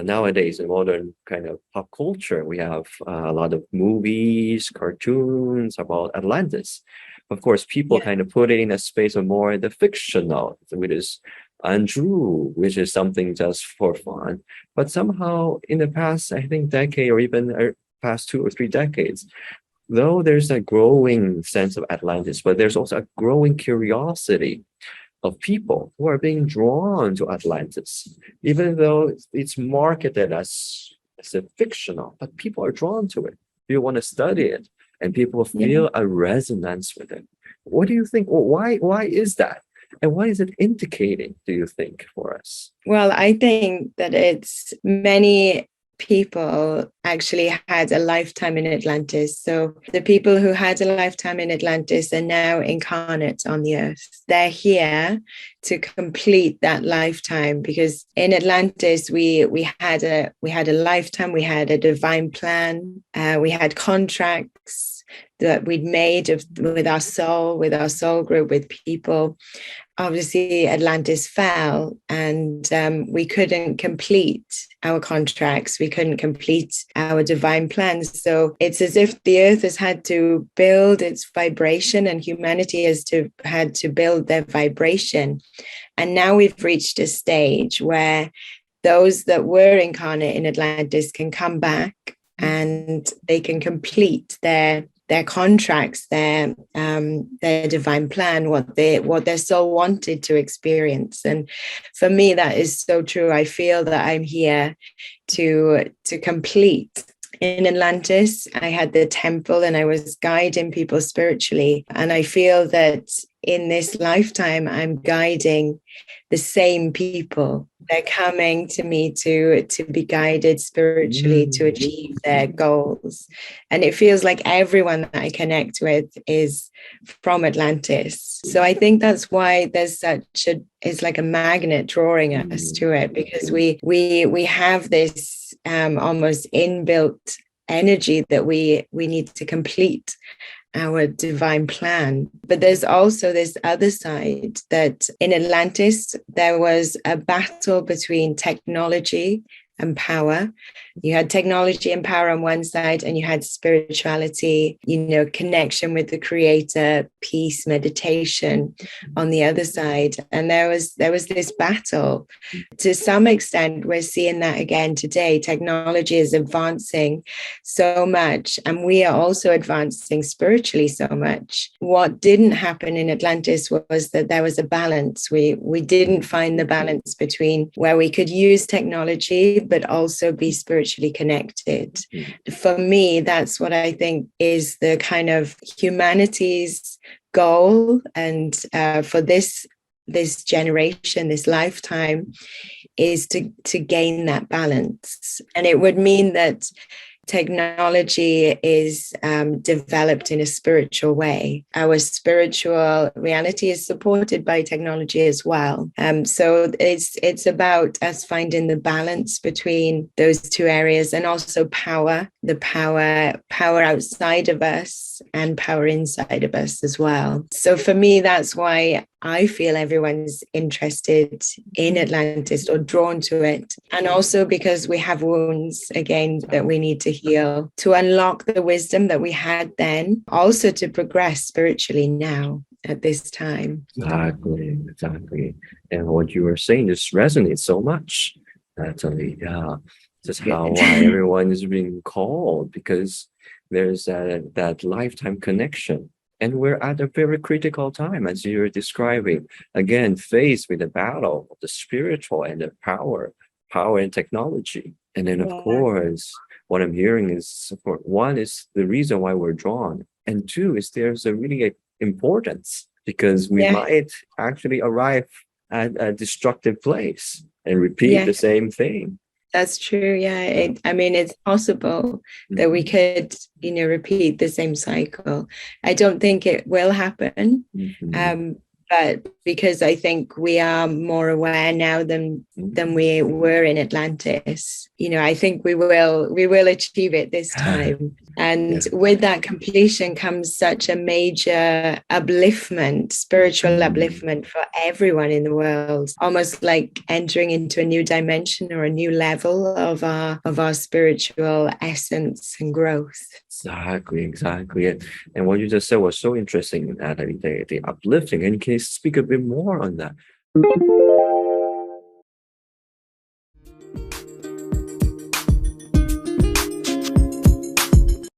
nowadays in modern kind of pop culture, we have a lot of movies, cartoons about Atlantis. Of course, people kind of put it in a space of more the fictional, which is untrue, which is something just for fun. But somehow in the past, I think decade or even past 2 or 3 decades, though there's a growing sense of Atlantis, but there's also a growing curiosity of people who are being drawn to Atlantis, even though it's marketed as a fictional, but people are drawn to it. You want to study it, and people feel a resonance with it. What do you think? Why is that? And what is it indicating, do you think, for us? Well, I think that it's many people actually had a lifetime in Atlantis. So the people who had a lifetime in Atlantis are now incarnate on the earth. They're here to complete that lifetime, because in Atlantis we had a lifetime, we had a divine plan, we had contracts that we'd made with our soul group, with people. Obviously, Atlantis fell, and we couldn't complete our contracts. We couldn't complete our divine plans. So it's as if the earth has had to build its vibration, and humanity has had to build their vibration. And now we've reached a stage where those that were incarnate in Atlantis can come back, and they can complete their contracts, their divine plan, what their soul wanted to experience. And for me, that is so true. I feel that I'm here to complete. In Atlantis, I had the temple, and I was guiding people spiritually. And I feel that in this lifetime, I'm guiding the same people. They're coming to me to be guided spiritually to achieve their goals. And it feels like everyone that I connect with is from Atlantis. So I think that's why there's it's like a magnet drawing us to it, because we have this almost inbuilt energy that we need to complete our divine plan. But there's also this other side, that in Atlantis, there was a battle between technology and power. You had technology and power on one side, and you had spirituality, connection with the creator, peace, meditation on the other side. And there was this battle. To some extent, we're seeing that again today. Technology is advancing so much, and we are also advancing spiritually so much. What didn't happen in Atlantis was that there was a balance. We didn't find the balance between where we could use technology but also be spiritually connected. For me, that's what I think is the kind of humanity's goal, and for this generation, this lifetime, is to gain that balance. And it would mean that technology is developed in a spiritual way. Our spiritual reality is supported by technology as well. So it's about us finding the balance between those two areas, and also power, the power outside of us and power inside of us as well. So for me, that's why I feel everyone's interested in Atlantis or drawn to it. And also because we have wounds, again, that we need to heal to unlock the wisdom that we had then, also to progress spiritually now at this time. Exactly. And what you were saying just resonates so much, Natalie. Yeah, just how why everyone is being called, because there's that lifetime connection. And we're at a very critical time, as you're describing, again, faced with the battle of the spiritual and the power and technology. And then, of course, what I'm hearing is, one is the reason why we're drawn. And two is there's a really importance, because we might actually arrive at a destructive place and repeat the same thing. That's true. Yeah. It's possible that we could, repeat the same cycle. I don't think it will happen. But because I think we are more aware now than we were in Atlantis. I think we will achieve it this time. And with that completion comes such a major upliftment, spiritual upliftment for everyone in the world, almost like entering into a new dimension or a new level of our spiritual essence and growth. Exactly. And what you just said was so interesting, Natalie, the uplifting. And can you speak a bit more on that?